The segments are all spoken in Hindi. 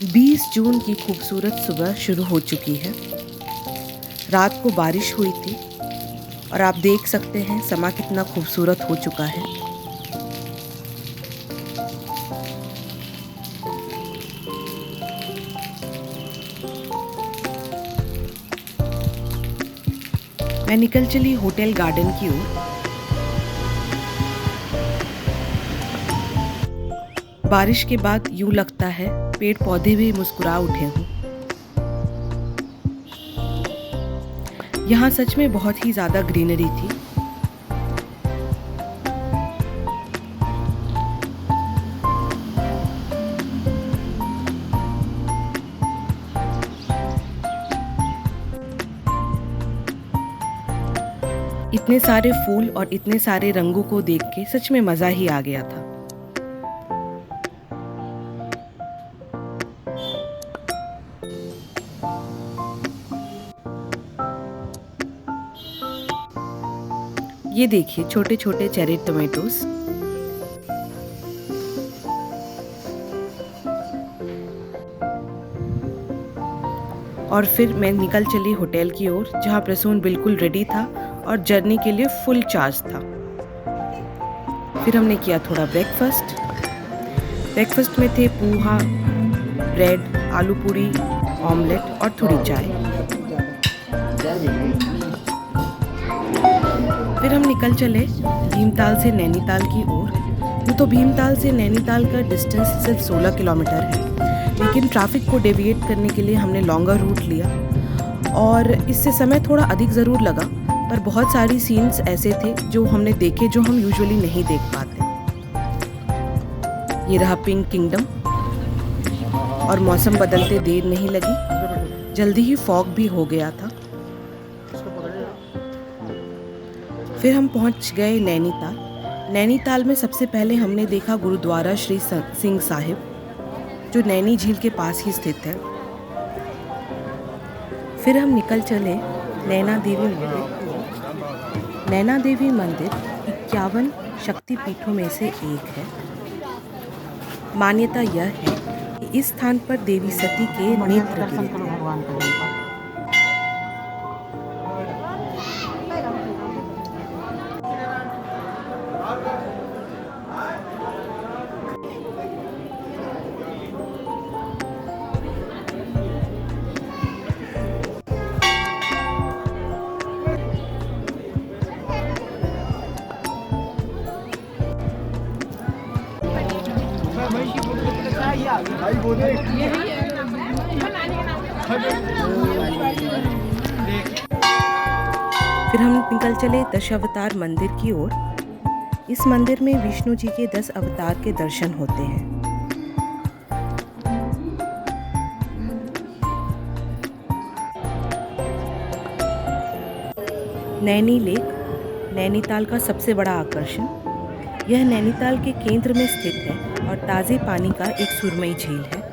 20 जून की खूबसूरत सुबह शुरू हो चुकी है। रात को बारिश हुई थी और आप देख सकते हैं समा कितना खूबसूरत हो चुका है। मैं निकल चली होटल गार्डन की ओर। बारिश के बाद यूं लगता है पेड़ पौधे भी मुस्कुरा उठे हों। यहाँ सच में बहुत ही ज़्यादा ग्रीनरी थी। इतने सारे फूल और इतने सारे रंगों को देख के सच में मज़ा ही आ गया था। ये देखिए छोटे छोटे चेरी टोमेटोज। और फिर मैं निकल चली होटल की ओर, जहाँ प्रसून बिल्कुल रेडी था और जर्नी के लिए फुल चार्ज था। फिर हमने किया थोड़ा ब्रेकफास्ट। ब्रेकफास्ट में थे पोहा, ब्रेड, आलू पूरी, ऑमलेट और थोड़ी चाय। फिर हम निकल चले भीमताल से नैनीताल की ओर। तो भीमताल से नैनीताल का डिस्टेंस सिर्फ 16 किलोमीटर है, लेकिन ट्रैफिक को डेविएट करने के लिए हमने लॉन्गर रूट लिया और इससे समय थोड़ा अधिक ज़रूर लगा, पर बहुत सारी सीन्स ऐसे थे जो हमने देखे जो हम यूजुअली नहीं देख पाते। ये रहा पिंक किंगडम और मौसम बदलते देर नहीं लगी, जल्दी ही फॉग भी हो गया था। फिर हम पहुंच गए नैनीताल। नैनीताल में सबसे पहले हमने देखा गुरुद्वारा श्री सिंह साहिब, जो नैनी झील के पास ही स्थित है। फिर हम निकल चले नैना देवी मंदिर। नैना देवी मंदिर 51 शक्तिपीठों में से एक है। मान्यता यह है कि इस स्थान पर देवी सती के नेत्र गिरे थे। फिर हम निकल चले दशावतार मंदिर की ओर। इस मंदिर में विष्णु जी के 10 अवतार के दर्शन होते हैं। नैनी लेक नैनीताल का सबसे बड़ा आकर्षण। यह नैनीताल के केंद्र में स्थित है और ताज़े पानी का एक सुरमई झील है।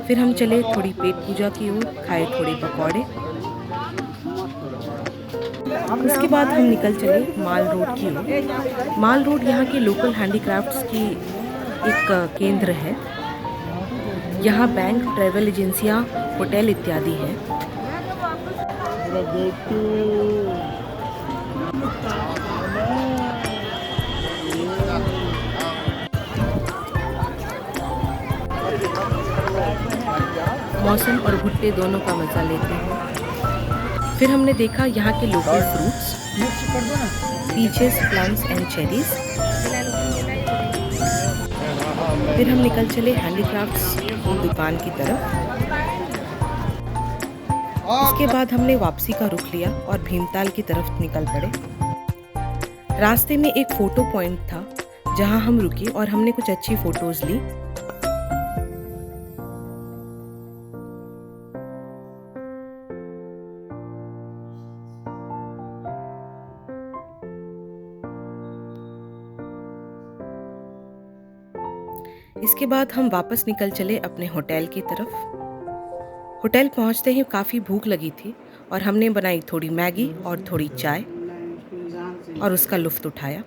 फिर हम चले थोड़ी पेट पूजा की ओर, खाए थोड़े पकौड़े। उसके बाद हम निकल चले माल रोड की ओर। माल रोड यहाँ के लोकल हैंडीक्राफ्ट्स की एक केंद्र है। यहाँ बैंक, ट्रैवल एजेंसियाँ, होटल इत्यादि हैं। मौसम और भुट्टे दोनों का मज़ा लेते हैं। फिर हमने देखा यहाँ के local fruits, peaches, plums and cherries. फिर हम निकल चले हैंडीक्राफ्ट्स की दुकान की तरफ। इसके बाद हमने वापसी का रुख लिया और भीमताल की तरफ निकल पड़े। रास्ते में एक फ़ोटो पॉइंट था जहाँ हम रुके और हमने कुछ अच्छी फ़ोटोज़ ली। इसके बाद हम वापस निकल चले अपने होटल की तरफ। होटल पहुंचते ही काफ़ी भूख लगी थी और हमने बनाई थोड़ी मैगी और थोड़ी चाय और उसका लुत्फ़ उठाया।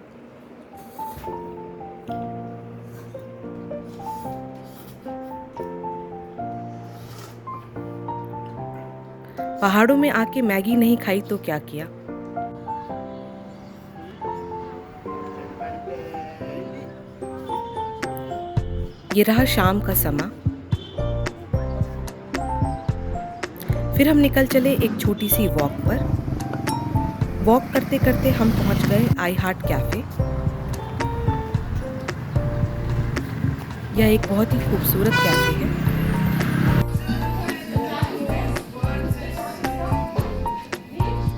पहाड़ों में आके मैगी नहीं खाई तो क्या किया। ये रहा शाम का समा। फिर हम निकल चले एक छोटी सी वॉक पर। वॉक करते करते हम पहुंच गए आई हार्ट कैफे। यह एक बहुत ही खूबसूरत कैफे है।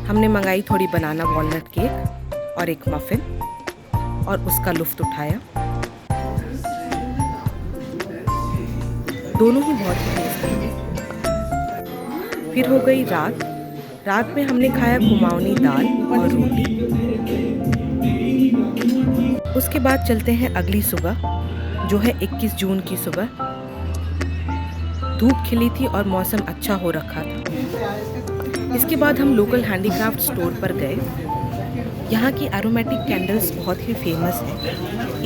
हमने मंगाई थोड़ी बनाना वॉलनट केक और एक मफिन और उसका लुत्फ उठाया। दोनों ही बहुत ही टेस्टी थे। फिर हो गई रात। रात में हमने खाया घुमावनी दाल और रोटी। उसके बाद चलते हैं अगली सुबह, जो है 21 जून की सुबह। धूप खिली थी और मौसम अच्छा हो रखा था। इसके बाद हम लोकल हैंडीक्राफ्ट स्टोर पर गए। यहाँ की एरोमेटिक कैंडल्स बहुत ही फेमस है।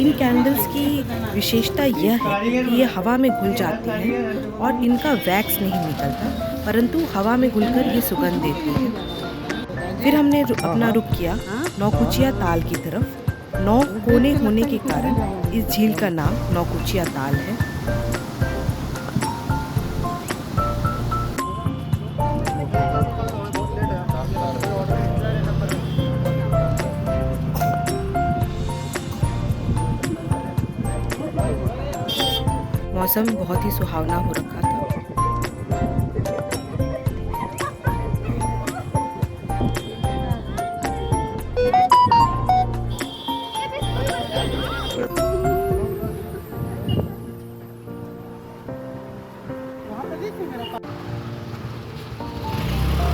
इन कैंडल्स की विशेषता यह है कि ये हवा में घुल जाती हैं और इनका वैक्स नहीं निकलता, परंतु हवा में घुलकर ये सुगंध देती है। फिर हमने अपना रुख किया नौकुचिया ताल की तरफ। 9 कोने होने के कारण इस झील का नाम नौकुचिया ताल है। मौसम बहुत ही सुहावना हो रखा था।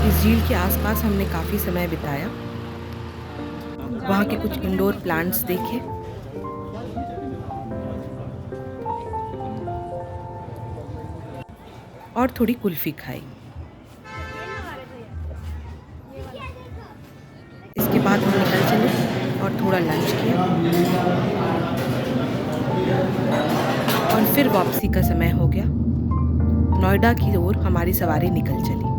इस झील के आसपास हमने काफी समय बिताया। वहाँ के कुछ इंडोर प्लांट्स देखे। और थोड़ी कुल्फी खाई। इसके बाद हम निकल चले और थोड़ा लंच किया और फिर वापसी का समय हो गया। नोएडा की ओर हमारी सवारी निकल चली।